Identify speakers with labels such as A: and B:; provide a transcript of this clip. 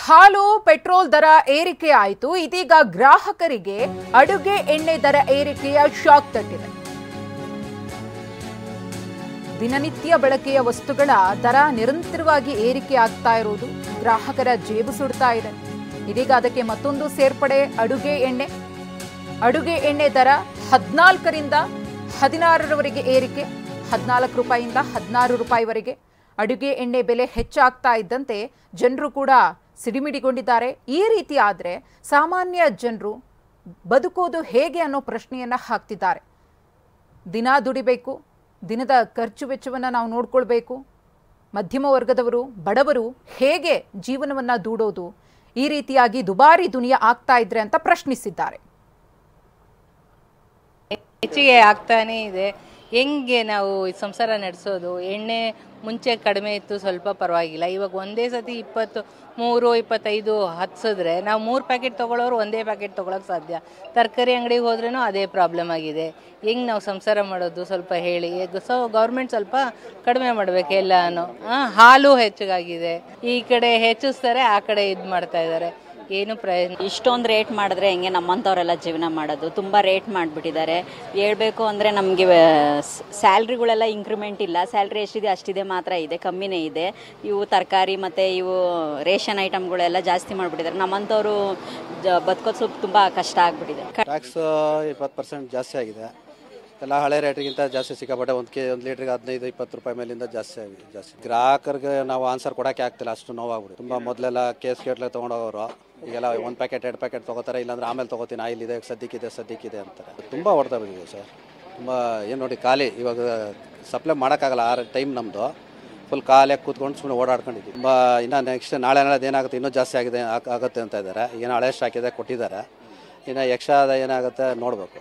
A: ಹಾಲು ಪೆಟ್ರೋಲ್ ದರ ಏರಿಕೆ ಆಯಿತು. ಇದೀಗ ಗ್ರಾಹಕರಿಗೆ ಅಡುಗೆ ಎಣ್ಣೆ ದರ ಏರಿಕೆಯ ಶಾಕ್ ತಟ್ಟಿದೆ. ದಿನನಿತ್ಯ ಬಳಕೆಯ ವಸ್ತುಗಳ ದರ ನಿರಂತರವಾಗಿ ಏರಿಕೆ ಆಗ್ತಾ ಇರುವುದು ಗ್ರಾಹಕರ ಜೇಬು ಸುಡ್ತಾ ಇದೆ. ಇದೀಗ ಅದಕ್ಕೆ ಮತ್ತೊಂದು ಸೇರ್ಪಡೆ ಅಡುಗೆ ಎಣ್ಣೆ. ಅಡುಗೆ ಎಣ್ಣೆ ದರ 14ರಿಂದ 16ರವರೆಗೆ ಏರಿಕೆ. 14 ರೂಪಾಯಿಯಿಂದ 16 ರೂಪಾಯಿವರೆಗೆ ಅಡುಗೆ ಎಣ್ಣೆ ಬೆಲೆ ಹೆಚ್ಚಾಗ್ತಾ ಇದ್ದಂತೆ ಜನರು ಕೂಡ ಸಿಡಿಮಿಡಿಗೊಂಡಿದ್ದಾರೆ. ಈ ರೀತಿ ಆದರೆ ಸಾಮಾನ್ಯ ಜನರು ಬದುಕೋದು ಹೇಗೆ ಅನ್ನೋ ಪ್ರಶ್ನೆಯನ್ನ ಹಾಕ್ತಿದ್ದಾರೆ. ದಿನ ದುಡಿಬೇಕು, ದಿನದ ಖರ್ಚು ವೆಚ್ಚವನ್ನು ನಾವು ನೋಡ್ಕೊಳ್ಬೇಕು. ಮಧ್ಯಮ ವರ್ಗದವರು, ಬಡವರು ಹೇಗೆ ಜೀವನವನ್ನ ದೂಡೋದು? ಈ ರೀತಿಯಾಗಿ ದುಬಾರಿ ದುನಿಯಾ ಆಗ್ತಾ ಇದ್ರೆ ಅಂತ ಪ್ರಶ್ನಿಸಿದ್ದಾರೆ.
B: ಹೆಚ್ಚಿಗೆ ಆಗ್ತಾನೇ ಇದೆ. ಹೆಂಗೆ ನಾವು ಸಂಸಾರ ನಡೆಸೋದು? ಎಣ್ಣೆ ಮುಂಚೆ ಕಡಿಮೆ ಇತ್ತು, ಸ್ವಲ್ಪ ಪರವಾಗಿಲ್ಲ. ಇವಾಗ ಒಂದೇ ಸತಿ 23, 25 ಹತ್ಸಿದ್ರೆ ನಾವು 3 ಪ್ಯಾಕೆಟ್ ತೊಗೊಳ್ಳೋರು ಒಂದೇ ಪ್ಯಾಕೆಟ್ ತೊಗೊಳಕ್ಕೆ ಸಾಧ್ಯ. ತರಕಾರಿ ಅಂಗಡಿಗೆ ಹೋದ್ರೂ ಅದೇ ಪ್ರಾಬ್ಲಮ್ ಆಗಿದೆ. ಹೆಂಗೆ ನಾವು ಸಂಸಾರ ಮಾಡೋದು ಸ್ವಲ್ಪ ಹೇಳಿ. ಗೌರ್ಮೆಂಟ್ ಸ್ವಲ್ಪ ಕಡಿಮೆ ಮಾಡಬೇಕು ಎಲ್ಲಾನು. ಹಾಲು ಹೆಚ್ಚಾಗಿದೆ, ಈ ಕಡೆ ಹೆಚ್ಚಿಸ್ತಾರೆ, ಆ ಕಡೆ ಇದು ಮಾಡ್ತಾ ಇದ್ದಾರೆ. ಏನು ಪ್ರಯೋಜನ?
C: ಇಷ್ಟೊಂದು ರೇಟ್ ಮಾಡಿದ್ರೆ ಹೆಂಗೆ ನಮ್ಮಂಥವರೆಲ್ಲ ಜೀವನ ಮಾಡೋದು? ತುಂಬ ರೇಟ್ ಮಾಡಿಬಿಟ್ಟಿದ್ದಾರೆ. ಹೇಳ್ಬೇಕು ಅಂದರೆ ನಮಗೆ ಸ್ಯಾಲ್ರಿಗಳೆಲ್ಲ ಇಂಕ್ರಿಮೆಂಟ್ ಇಲ್ಲ. ಸ್ಯಾಲ್ರಿ ಎಷ್ಟಿದೆ ಅಷ್ಟಿದೆ ಮಾತ್ರ ಇದೆ, ಕಮ್ಮಿನೇ ಇದೆ. ಇವು ತರಕಾರಿ ಮತ್ತು ಇವು ರೇಷನ್ ಐಟಮ್ಗಳೆಲ್ಲ ಜಾಸ್ತಿ ಮಾಡಿಬಿಟ್ಟಿದ್ದಾರೆ. ನಮ್ಮಂಥವ್ರು ಬದುಕೋದು ತುಂಬ ಕಷ್ಟ ಆಗಿಬಿಟ್ಟಿದೆ.
D: ಟ್ಯಾಕ್ಸ್ 20% ಜಾಸ್ತಿ ಆಗಿದೆ. ಎಲ್ಲ ಹಳೆ ರೇಟ್ಗಿಂತ ಜಾಸ್ತಿ ಸಿಕ್ಕಾಪಟ್ಟೆ. ಒಂದು ಲೀಟ್ರಿಗೆ 15-20 ರೂಪಾಯಿ ಮೇಲಿಂದ ಜಾಸ್ತಿ. ಗ್ರಾಹಕರಿಗೆ ನಾವು ಆನ್ಸರ್ ಕೊಡೋಕ್ಕೆ ಆಗ್ತಿಲ್ಲ, ಅಷ್ಟು ನೋವಾಗ್ಬಿಡಿ. ತುಂಬ ಮೊದಲೆಲ್ಲ ಕೇಸ್ ಗೇಟ್ಲೆ ತೊಗೊಂಡೋಗೋರು, ಈಗೆಲ್ಲ 1 ಪ್ಯಾಕೆಟ್ 2 ಪ್ಯಾಕೆಟ್ ತೊಗೋತಾರೆ. ಇಲ್ಲಾಂದ್ರೆ ಆಮೇಲೆ ತೊಗೋತೀನಿ, ಆಯಿಲ್ ಇದೆ, ಸದ್ಯಕ್ಕಿದೆ ಅಂತಾರೆ. ತುಂಬ ಹೊಡ್ತಾ ಬಿಟ್ಟಿದೆ ಸರ್. ತುಂಬ ಏನು ನೋಡಿ, ಖಾಲಿ ಇವಾಗ ಸಪ್ಲೈ ಮಾಡೋಕ್ಕಾಗಲ್ಲ. ಆ ಟೈಮ್ ನಮ್ಮದು ಫುಲ್ ಖಾಲಿಯಾಗಿ ಕೂತ್ಕೊಂಡು ಸುಮ್ಮನೆ ಓಡಾಡ್ಕೊಂಡಿದ್ವಿ. ತುಂಬ ಇನ್ನು ನೆಕ್ಸ್ಟ್ ನಾಳೆ ಏನಾಗುತ್ತೆ, ಇನ್ನೂ ಜಾಸ್ತಿ ಆಗುತ್ತೆ ಅಂತ ಇದ್ದಾರೆ. ಏನೋ ಹಳೆ ಸ್ಟಾಕ್ ಇದೆ ಕೊಟ್ಟಿದ್ದಾರೆ. ಇನ್ನು ಎಕ್ಸ್ಟ್ರಾ ಏನಾಗುತ್ತೆ ನೋಡಬೇಕು.